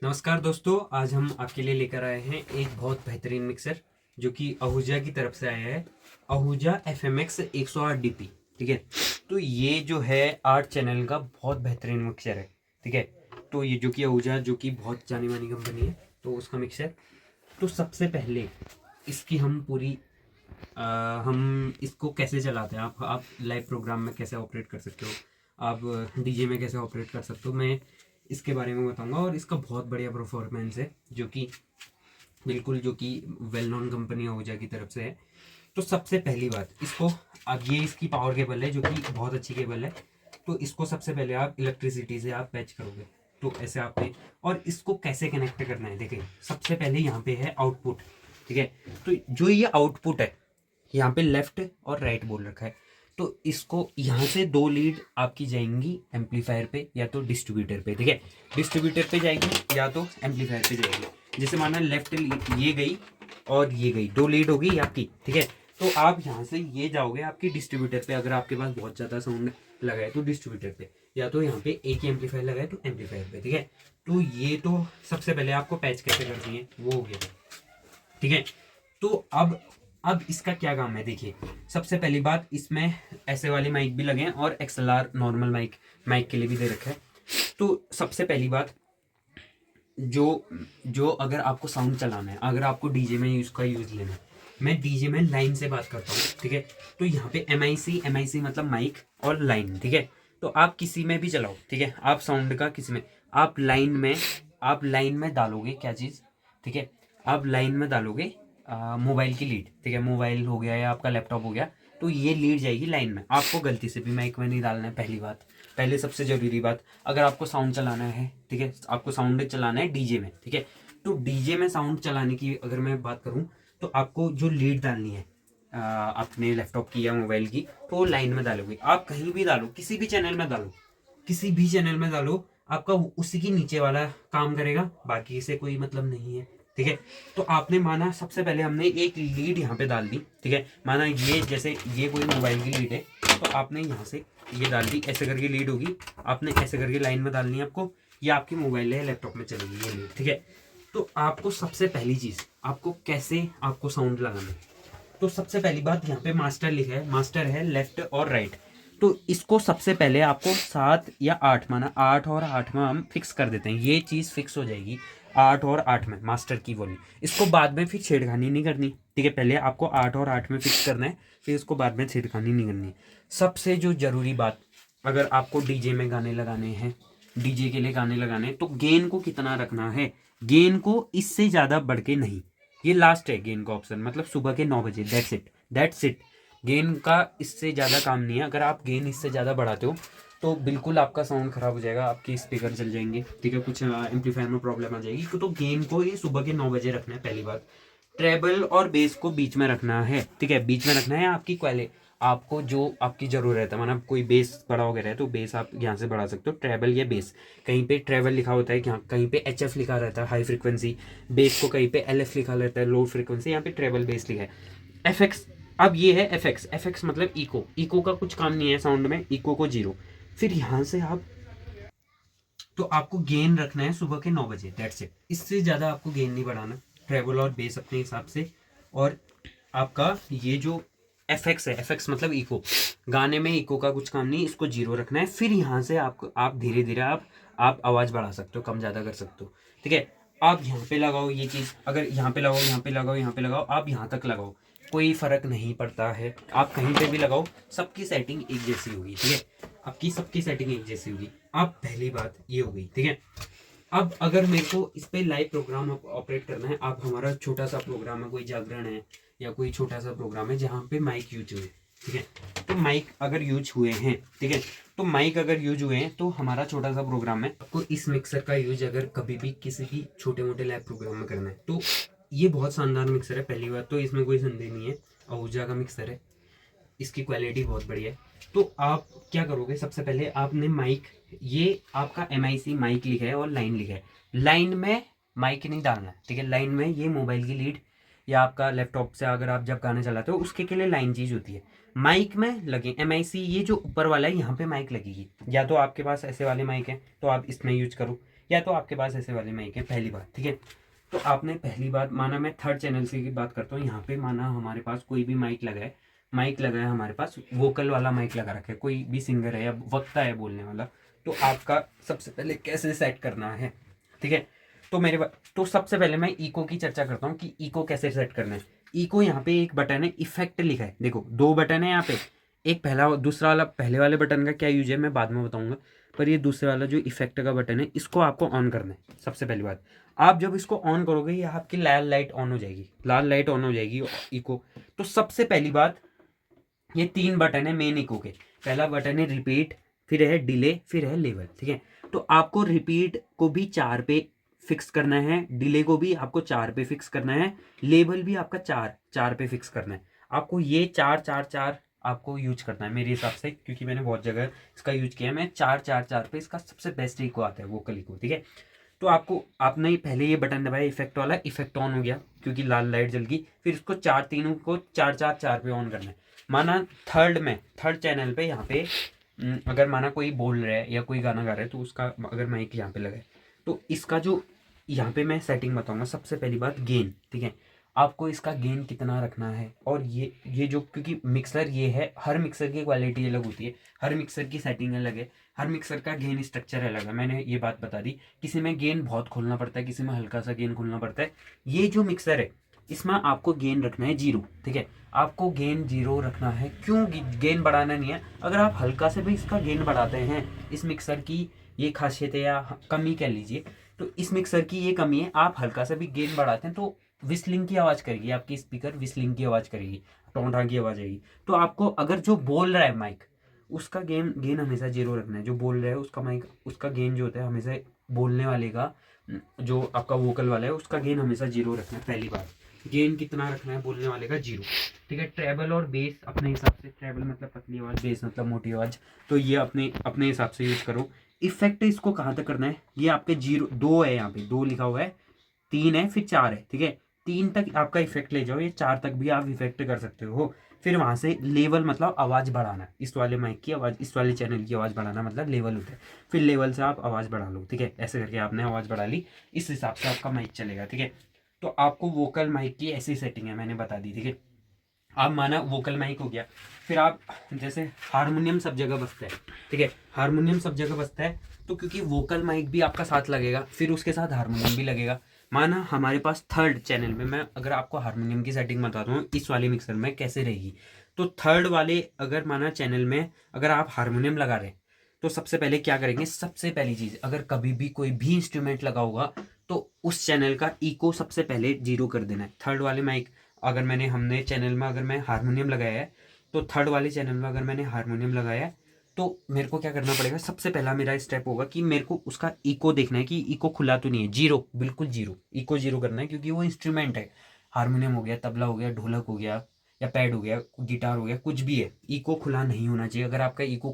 नमस्कार दोस्तों, आज हम आपके लिए लेकर आए हैं एक बहुत बेहतरीन मिक्सर जो कि आहूजा की तरफ से आया है। Ahuja FMX 108 DP। ठीक है, तो ये जो है 8 चैनल का बहुत बेहतरीन मिक्सर है। ठीक है, तो ये जो कि आहूजा जो कि बहुत जानी मानी कंपनी है, तो उसका मिक्सर। तो सबसे पहले इसकी हम पूरी हम इसको कैसे चलाते हैं, आप लाइव प्रोग्राम में कैसे ऑपरेट कर सकते हो, आप डीजे में कैसे ऑपरेट कर सकते हो, मैं इसके बारे में बताऊंगा। और इसका बहुत बढ़िया परफॉर्मेंस है जो कि बिल्कुल जो कि वेल नोन कंपनी आहूजा की तरफ से है। तो सबसे पहली बात, इसको अब ये इसकी पावर केबल है जो कि बहुत अच्छी केबल है। तो इसको सबसे पहले आप इलेक्ट्रिसिटी से आप पैच करोगे, तो ऐसे आपने। और इसको कैसे कनेक्ट करना है, देखिए सबसे पहले यहाँ पे है आउटपुट। ठीक है, तो जो ये आउटपुट है यहाँ पे लेफ्ट और राइट बोल रखा है। तो इसको यहाँ से 2 लीड आपकी जाएंगी एम्पलीफायर पे या तो डिस्ट्रीब्यूटर पे। ठीक है, डिस्ट्रीब्यूटर पे जाएगी या तो एम्पलीफायर पे जाएगी। जैसे माना लेफ्ट ये गई और ये गई, 2 लीड हो गई आपकी। ठीक है, तो आप यहाँ से ये जाओगे आपकी डिस्ट्रीब्यूटर पे, अगर आपके पास बहुत ज़्यादा साउंड लगा है तो डिस्ट्रीब्यूटर पे, या तो यहाँ पे एक ही एम्पलीफायर लगा है तो एम्पलीफायर पे। ठीक है, तो ये तो सबसे पहले आपको पैच कैसे करनी है वो हो गया। ठीक है, तो अब इसका क्या काम है, देखिए सबसे पहली बात, इसमें ऐसे वाले माइक भी लगे हैं और XLR नॉर्मल माइक माइक के लिए भी दे रखा है। तो सबसे पहली बात, जो जो अगर आपको साउंड चलाना है, अगर आपको डीजे में उसका यूज़ लेना है, मैं डीजे में लाइन से बात करता हूँ। ठीक है, तो यहाँ पे MIC मतलब माइक और लाइन। ठीक है, तो आप किसी में भी चलाओ। ठीक है, आप साउंड का किसी में, आप लाइन में डालोगे क्या चीज़। ठीक है, आप लाइन में डालोगे मोबाइल की लीड। ठीक है, मोबाइल हो गया या आपका लैपटॉप हो गया, तो ये लीड जाएगी लाइन में। आपको गलती से भी माइक में नहीं डालना है, पहली बात। पहले सबसे ज़रूरी बात, अगर आपको साउंड चलाना है, ठीक है, आपको साउंड चलाना है डीजे में। ठीक है, तो डीजे में साउंड चलाने की अगर मैं बात करूं, तो आपको जो लीड डालनी है अपने लैपटॉप की या मोबाइल की, तो वो लाइन में डालोगे। आप कहीं भी डालो, किसी भी चैनल में डालो, किसी भी चैनल में डालो, आपका उसी की नीचे वाला काम करेगा, बाकी से कोई मतलब नहीं है। ठीक है, तो आपने माना सबसे पहले हमने एक लीड यहाँ पे डाल दी। ठीक है, माना ये जैसे ये कोई मोबाइल की लीड है, तो आपने यहाँ से ये डाल दी, ऐसे करके लीड होगी, आपने ऐसे करके लाइन में डालनी है आपको। ये आपकी मोबाइल है, लैपटॉप में चलेगी ये लीड। ठीक है, तो आपको सबसे पहली चीज़, आपको कैसे आपको साउंड लगाना है, तो सबसे पहली बात यहाँ पे मास्टर लिखा है, मास्टर है लेफ्ट और राइट। तो इसको सबसे पहले आपको 7 या 8, माना 8 और 8 में हम फिक्स कर देते हैं, ये चीज़ फिक्स हो जाएगी 8 और 8 में मास्टर की वॉल्यूम। इसको बाद में फिर छेड़खानी नहीं करनी। ठीक है, पहले आपको 8 और 8 में फिक्स करना है, फिर इसको बाद में छेड़खानी नहीं करनी है। सबसे जो ज़रूरी बात, अगर आपको डीजे में गाने लगाने हैं, डीजे के लिए गाने लगाने हैं, तो गेन को कितना रखना है, गेन को इससे ज़्यादा बढ़ के नहीं। ये लास्ट है गेन का ऑप्शन, मतलब सुबह के 9 बजे, दैट्स इट। गेन का इससे ज़्यादा काम नहीं है। अगर आप गेन इससे ज़्यादा बढ़ाते हो तो बिल्कुल आपका साउंड ख़राब हो जाएगा, आपके स्पीकर चल जाएंगे। ठीक है, कुछ एम्पलीफायर में प्रॉब्लम आ जाएगी। तो गेन को ये सुबह के 9 बजे रखना है, पहली बात। ट्रेबल और बेस को बीच में रखना है। ठीक है, बीच में रखना है। आपकी क्वाले आपको जो आपकी ज़रूरत है, मतलब कोई बेस बड़ा वगैरह है तो बेस आप यहाँ से बढ़ा सकते हो, ट्रेबल या बेस। कहीं पे ट्रेबल लिखा होता है, यहाँ कहीं पे HF लिखा रहता है, हाई फ्रिक्वेंसी। बेस को कहीं पे LF लिखा रहता है, लो फ्रिक्वेंसी। यहाँ पे ट्रेबल बेस लिखा है। FX, अब ये है FX मतलब इको का कुछ काम नहीं है साउंड में, इको को 0। फिर यहाँ से आप, तो आपको गेन रखना है सुबह के 9 बजे, दैट्स इट। इससे ज़्यादा आपको गेन नहीं बढ़ाना, ट्रेवल और बेस अपने हिसाब से। और आपका ये जो FX है, FX मतलब इको, गाने में इको का कुछ काम नहीं, इसको 0 रखना है। फिर यहाँ से आपको आप धीरे धीरे आप आवाज़ बढ़ा सकते हो, कम ज़्यादा कर सकते हो। ठीक है, आप यहाँ पे लगाओ ये चीज़, अगर यहाँ पे लगाओ, यहाँ पे लगाओ, यहाँ पे लगाओ, आप यहाँ तक लगाओ, कोई फ़र्क नहीं पड़ता है। आप कहीं पे भी लगाओ, सबकी सेटिंग एक जैसी होगी। ठीक है, आपकी सबकी सेटिंग एक जैसी होगी। अब पहली बात ये हो गई। ठीक है, अब अगर मेरे को इस पे लाइव प्रोग्राम ऑपरेट करना है, आप हमारा छोटा सा प्रोग्राम है, कोई जागरण है या कोई छोटा सा प्रोग्राम है जहाँ पे माइक यूज हुए। ठीक है, तो माइक अगर यूज हुए हैं, ठीक है, तो माइक अगर यूज हुए हैं तो हमारा छोटा सा प्रोग्राम है, आपको इस मिक्सर का यूज अगर कभी भी किसी भी छोटे मोटे लाइव प्रोग्राम में करना है, तो ये बहुत शानदार मिक्सर है। पहली बात तो इसमें कोई संदेह नहीं है, आहूजा का मिक्सर है, इसकी क्वालिटी बहुत बढ़िया है। तो आप क्या करोगे, सबसे पहले आपने माइक, ये आपका MIC माइक लिखा है और लाइन लिखा है, लाइन में माइक नहीं डालना है। ठीक है, लाइन में ये मोबाइल की लीड या आपका लैपटॉप से अगर आप जब गाने चलाते हो उसके के लिए लाइन चीज़ होती है। माइक में लगे MIC, ये जो ऊपर वाला है यहाँ पे माइक लगेगी। या तो आपके पास ऐसे वाले माइक हैं तो आप इसमें यूज करो, या तो आपके पास ऐसे वाले माइक है, पहली बात, ठीक है। तो आपने पहली बात, माना मैं थर्ड चैनल से की बात करता हूँ, यहाँ पे माना हमारे पास कोई भी माइक लगा है, हमारे पास वोकल वाला माइक लगा रखा है, कोई भी सिंगर है या वक्ता है बोलने वाला, तो आपका सबसे पहले कैसे सेट करना है, ठीक है। तो सबसे पहले मैं इको की चर्चा करता हूँ कि इको कैसे सेट करना है। इको यहाँ पे एक बटन है, इफेक्ट लिखा है, देखो 2 बटन है यहाँ पे, एक पहला, दूसरा वाला, पहले वाले बटन का क्या यूज है मैं बाद में बताऊंगा, पर ये दूसरे वाला जो इफेक्ट का बटन है, इसको आपको ऑन करना है। सबसे पहली बात, आप जब इसको ऑन करोगे ये आपकी लाल लाइट ऑन हो जाएगी, इको। तो सबसे पहली बात, ये 3 बटन है मेन इको के। पहला बटन है रिपीट, फिर है डिले, फिर है लेवल, ठीक है। तो आपको रिपीट को भी 4 पे फिक्स करना है, डिले को भी आपको 4 पे फिक्स करना है, लेवल भी आपका 4 पे फिक्स करना है। आपको ये 4 आपको यूज करना है मेरे हिसाब से, क्योंकि मैंने बहुत जगह इसका यूज किया है। मैं 4 पे इसका सबसे बेस्ट इको आता है, वोकल इको, ठीक है। तो आपने पहले ये बटन दबाया, इफेक्ट वाला, इफेक्ट ऑन हो गया क्योंकि लाल लाइट जल गई। फिर इसको तीनों को 4 पे ऑन करना है। माना थर्ड चैनल पे यहाँ पे अगर माना कोई बोल रहा है या कोई गाना गा रहा है, तो उसका अगर माइक यहाँ पे लगा है, तो इसका जो यहाँ पे मैं सेटिंग बताऊंगा। सबसे पहली बात गेन, ठीक है। आपको इसका गेन कितना रखना है, और ये जो, क्योंकि मिक्सर ये है, हर मिक्सर की क्वालिटी अलग होती है, हर मिक्सर की सेटिंग अलग है, हर मिक्सर का गेन स्ट्रक्चर अलग है, मैंने ये बात बता दी। किसी में गेन बहुत खोलना पड़ता है, किसी में हल्का सा गेन खोलना पड़ता है। ये जो मिक्सर है इसमें आपको गेन रखना है 0, ठीक है। आपको गेन 0 रखना है, क्यों गेन बढ़ाना नहीं है। अगर आप हल्का से भी इसका गेन बढ़ाते हैं, इस मिक्सर की ये खासियत है या कमी कह लीजिए, तो इस मिक्सर की ये कमी है, आप हल्का सा भी गेन बढ़ाते हैं तो विस्लिंग की आवाज़ करेगी, आपकी स्पीकर विस्लिंग की आवाज़ करेगी, टोंठा की आवाज़ आएगी। तो आपको अगर जो बोल रहा है माइक, उसका गेन हमेशा 0 रखना है। जो बोल रहा है उसका माइक, उसका गेन जो होता है हमेशा, बोलने वाले का, जो आपका वोकल वाला है उसका गेन हमेशा 0 रखना है। पहली बात, गेन कितना रखना है बोलने वाले का? 0, ठीक है। ट्रेबल और बेस अपने हिसाब से, ट्रेबल मतलब पतली आवाज़, बेस मतलब मोटी आवाज़, तो ये अपने हिसाब से यूज करो। इफेक्ट इसको कहाँ तक करना है, ये आपके 2 है, यहाँ पे 2 लिखा हुआ है, 3 है, फिर 4 है, ठीक है। 3 तक आपका इफेक्ट ले जाओ, ये 4 तक भी आप इफेक्ट कर सकते हो। फिर वहां से लेवल मतलब आवाज़ बढ़ाना, इस वाले माइक की आवाज़, इस वाले चैनल की आवाज़ बढ़ाना मतलब लेवल होता है। फिर लेवल से आप आवाज़ बढ़ा लो, ठीक है। ऐसे करके आपने आवाज़ बढ़ा ली, इस हिसाब से आपका माइक चलेगा, ठीक है। तो आपको वोकल माइक की ऐसी सेटिंग है, मैंने बता दी, ठीक है। आप माना वोकल माइक हो गया, फिर आप जैसे हारमोनियम सब जगह बजता है, ठीक है। हारमोनियम सब जगह बजता है, तो क्योंकि वोकल माइक भी आपका साथ लगेगा, फिर उसके साथ हारमोनियम भी लगेगा। माना हमारे पास थर्ड चैनल में, मैं अगर आपको हारमोनियम की सेटिंग बताता हूँ इस वाले मिक्सर में कैसे रहेगी, तो थर्ड वाले अगर माना चैनल में अगर आप हारमोनियम लगा रहे हैं, तो सबसे पहले क्या करेंगे, सबसे पहली चीज़, अगर कभी भी कोई भी इंस्ट्रूमेंट लगा होगा तो उस चैनल का इको सबसे पहले 0 कर देना है। थर्ड वाले माइक अगर हमने चैनल में अगर मैं हारमोनियम लगाया है, तो थर्ड वाले चैनल में अगर मैंने हारमोनियम लगाया है, तो मेरे को क्या करना पड़ेगा, सबसे पहला मेरा स्टेप होगा कि मेरे को उसका इको देखना है कि इको खुला तो नहीं है। 0, बिल्कुल 0, इको 0 करना है, क्योंकि वो इंस्ट्रूमेंट है। हारमोनियम हो गया, तबला हो गया, ढोलक हो गया, या पैड हो गया, गिटार हो गया, कुछ भी है, इको खुला नहीं होना चाहिए। अगर आपका इको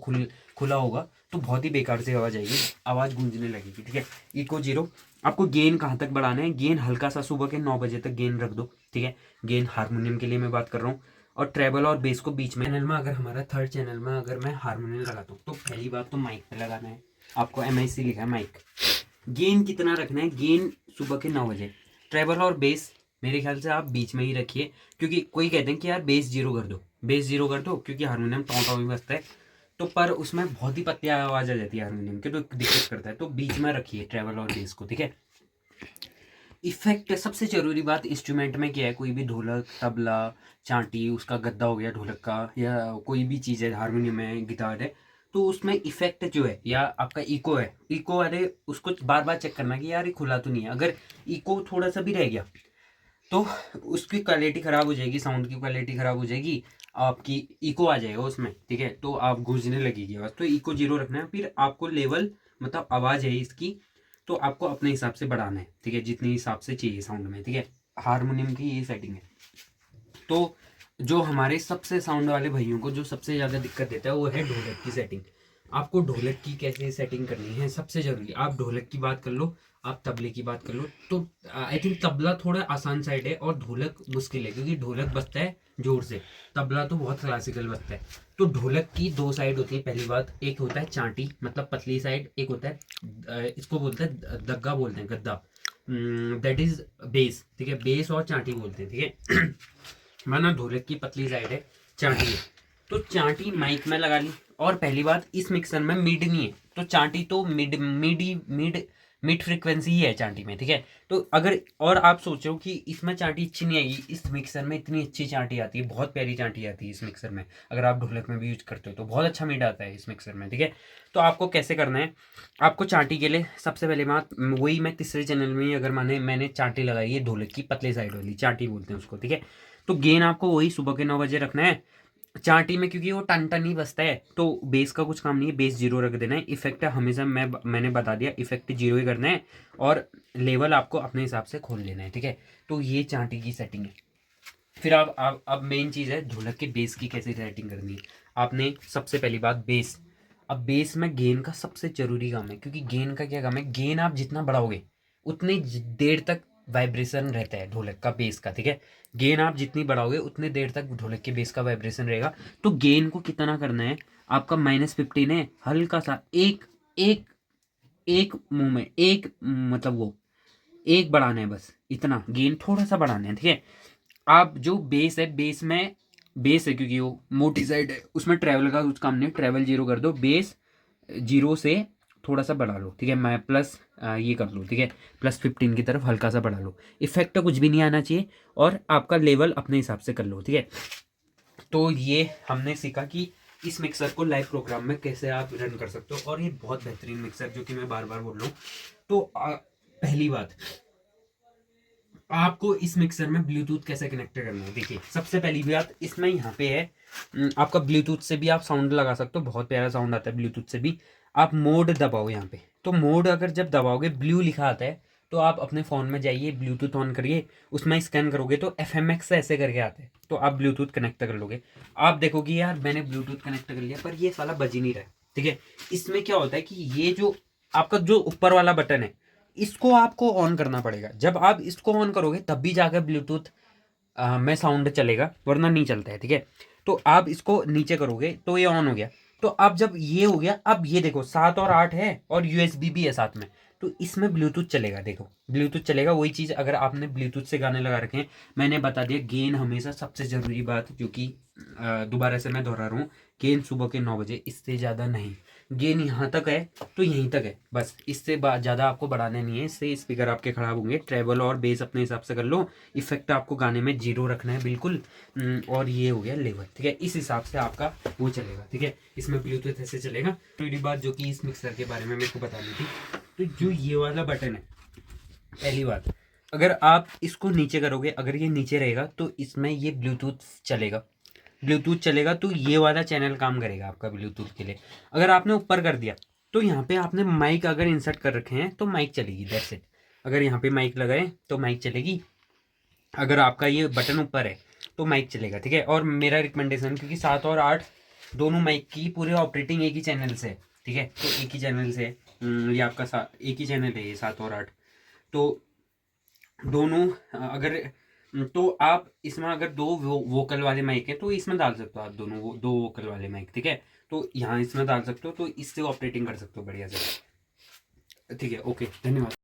खुला होगा तो बहुत ही बेकार से आवाज़ आएगी, आवाज़ गूंजने लगेगी, ठीक है। इको 0। आपको गेन कहाँ तक बढ़ाना है, गेन हल्का सा सुबह के 9 बजे तक गेन रख दो, ठीक है। गेन हारमोनियम के लिए मैं बात कर रहा हूँ। और ट्रेबल और बेस को बीच में, चैनल में अगर हमारा थर्ड चैनल में अगर मैं हारमोनियम लगाता हूँ, तो पहली बात तो माइक पे लगाना है, आपको MIC लिखा है माइक। गेन कितना रखना है, गेन सुबह के 9 बजे। ट्रेबल और बेस मेरे ख्याल से आप बीच में ही रखिए, क्योंकि कोई कहते हैं कि यार बेस 0 कर दो, क्योंकि हारमोनियम टोंटा भी बजता है, तो पर उसमें बहुत ही पतली आवाज़ आ जाती है हारमोनियम के, तो दिक्कत करता है। तो बीच में रखिए ट्रेबल और बेस को, ठीक है। इफेक्ट, सबसे जरूरी बात इंस्ट्रूमेंट में क्या है, कोई भी ढोलक, तबला, चांटी, उसका गद्दा हो गया ढोलक का, या कोई भी चीज़ है, हारमोनियम है, गिटार है, तो उसमें इफेक्ट जो है या आपका इको है, इको वाले उसको बार बार चेक करना कि यार ये खुला तो नहीं है। अगर इको थोड़ा सा भी रह गया तो उसकी क्वालिटी ख़राब हो जाएगी, साउंड की क्वालिटी ख़राब हो जाएगी, आपकी इको आ जाएगा उसमें, ठीक है। तो आप गूंजने लगेगी आवाज़, तो इको 0 रखना है। फिर आपको लेवल मतलब आवाज़ है इसकी, तो आपको अपने हिसाब से बढ़ाना है, ठीक है, जितने हिसाब से चाहिए साउंड में, ठीक है। हारमोनियम की ये सेटिंग है। तो जो हमारे सबसे साउंड वाले भाइयों को जो सबसे ज़्यादा दिक्कत देता है वो है ढोलक की सेटिंग। आपको ढोलक की कैसे सेटिंग करनी है, सबसे ज़रूरी, आप ढोलक की बात कर लो, आप तबले की बात कर लो, तो आई थिंक तबला थोड़ा आसान साइड है और ढोलक मुश्किल है, क्योंकि ढोलक बजता है जोर से। तबला तो बहुत क्लासिकल बजता है। तो ढोलक की दो साइड होती है। पहली बात, एक होता है चांटी, मतलब पतली साइड, एक होता है इसको बोलते हैं दग्गा, बोलते हैं गद्दा, दैट इज बेस। ठीक है, बेस और चांटी बोलते हैं। ठीक है माना ढोलक की पतली साइड है, चांटी है, तो चांटी माइक में लगा ली। और पहली बात, इस मिक्सर में मिड नहीं है, तो चांटी तो मिड फ्रिक्वेंसी ही है चांटी में। ठीक है, तो अगर और आप सोचो कि इसमें चांटी अच्छी नहीं आएगी, इस मिक्सर में इतनी अच्छी चांटी आती है, बहुत प्यारी चांटी आती है इस मिक्सर में। अगर आप ढोलक में भी यूज करते हो तो बहुत अच्छा मिड आता है इस मिक्सर में। ठीक है, तो आपको कैसे करना है, आपको चांटी के लिए सबसे पहले बात वही, मैं तीसरे चैनल में ही अगर मैंने चांटी लगाई है ढोलक की पतले साइड वाली, चांटी बोलते हैं उसको। ठीक है, तो गेन आपको वही सुबह के 9 बजे रखना है चांटी में, क्योंकि वो टन टन ही बजता है, तो बेस का कुछ काम नहीं है, बेस जीरो रख देना है। इफेक्ट हमेशा मैंने बता दिया, इफेक्ट जीरो ही करना है, और लेवल आपको अपने हिसाब से खोल लेना है। ठीक है, तो ये चांटी की सेटिंग है। फिर आप अब मेन चीज़ है ढोलक के बेस की कैसे सेटिंग करनी है। आपने सबसे पहली बात बेस, अब बेस में गेन का सबसे जरूरी काम है, क्योंकि गेन का क्या काम है, गेन आप जितना बढ़ाओगे उतनी देर तक वाइब्रेशन रहता है ढोलक का बेस का। ठीक है, गेन आप जितनी बढ़ाओगे उतनी देर तक ढोलक के बेस का वाइब्रेशन रहेगा। तो गेन को कितना करना है आपका, -15 है, हल्का सा एक एक एक मुंह में एक, मतलब वो एक बढ़ाना है, बस इतना गेन थोड़ा सा बढ़ाना है। ठीक है, आप जो बेस है, बेस है क्योंकि वो मोटी साइड है, उसमें ट्रैवल का कुछ काम नहीं, ट्रैवल जीरो कर दो, बेस जीरो से थोड़ा सा बढ़ा लो। ठीक है, मैं प्लस ये कर लो। ठीक है, +15 की तरफ हल्का सा बढ़ा लो, इफेक्ट कुछ भी नहीं आना चाहिए, और आपका लेवल अपने हिसाब से कर लो। ठीक है, तो ये हमने सीखा कि इस मिक्सर को लाइव प्रोग्राम में कैसे आप रन कर सकते हो, और ये बहुत बेहतरीन मिक्सर, जो कि मैं बार बार बोल रहा हूँ। तो पहली बात, आपको इस मिक्सर में ब्लूटूथ कैसे कनेक्ट करना है। देखिए, सबसे पहली बात इसमें यहाँ पे है, आपका ब्लूटूथ से भी आप साउंड लगा सकते हो, बहुत प्यारा साउंड आता है ब्लूटूथ से भी। आप मोड दबाओ यहाँ पे, तो मोड अगर जब दबाओगे ब्लू लिखा आता है, तो आप अपने फ़ोन में जाइए, ब्लूटूथ ऑन करिए, उसमें स्कैन करोगे तो FMX ऐसे करके आता है, तो आप ब्लूटूथ कनेक्ट कर लोगे। आप देखोगे यार मैंने ब्लूटूथ कनेक्ट कर लिया, पर ये साला बज ही नहीं रहा है। ठीक है, इसमें क्या होता है कि ये जो आपका जो ऊपर वाला बटन है, इसको आपको ऑन करना पड़ेगा। जब आप इसको ऑन करोगे तब भी जाकर ब्लूटूथ में साउंड चलेगा, वरना नहीं चलता है। ठीक है, तो आप इसको नीचे करोगे तो ये ऑन हो गया। तो अब जब ये हो गया, अब ये देखो 7 और 8 है, और USB भी है साथ में, तो इसमें ब्लूटूथ चलेगा। देखो ब्लूटूथ चलेगा, वही चीज़ अगर आपने ब्लूटूथ से गाने लगा रखे हैं। मैंने बता दिया गेन हमेशा सबसे ज़रूरी बात, जो कि दोबारा से मैं दोहरा रहा हूँ, गेन सुबह के 9 बजे, इससे ज़्यादा नहीं। गेन यहाँ तक है तो यहीं तक है, बस इससे ज़्यादा आपको बढ़ाने नहीं है, इससे स्पीकर आपके ख़राब होंगे। ट्रेवल और बेस अपने हिसाब से कर लो, इफेक्ट आपको गाने में जीरो रखना है बिल्कुल। और ये हो गया लेवल। ठीक है, इस हिसाब से आपका वो चलेगा। ठीक है, इसमें ब्लूटूथ ऐसे चलेगा। पहली बात जो कि इस मिक्सर के बारे में मेरे को बतानी थी, तो जो ये वाला बटन है, पहली बात अगर आप इसको नीचे करोगे, अगर ये नीचे रहेगा तो इसमें ये ब्लूटूथ चलेगा, ब्लूटूथ चलेगा, तो ये वाला चैनल काम करेगा आपका ब्लूटूथ के लिए। अगर आपने ऊपर कर दिया तो यहाँ पे आपने माइक अगर इंसर्ट कर रखे हैं तो माइक चलेगी, दैट्स इट। अगर यहाँ पे माइक लगाए तो माइक चलेगी, अगर आपका ये बटन ऊपर है तो माइक चलेगा। ठीक है, और मेरा रिकमेंडेशन, क्योंकि 7 और 8 दोनों माइक की पूरे ऑपरेटिंग एक ही चैनल से है। ठीक है, तो एक ही चैनल से ये आपका एक ही चैनल है ये 7 और 8, तो दोनों अगर तो आप इसमें अगर दो वोकल वाले माइक हैं तो इसमें डाल सकते हो आप दोनों, वो दो वोकल वाले माइक। ठीक है, तो यहाँ इसमें डाल सकते हो, तो इससे ऑपरेटिंग कर सकते हो बढ़िया से। ठीक है, ओके, धन्यवाद।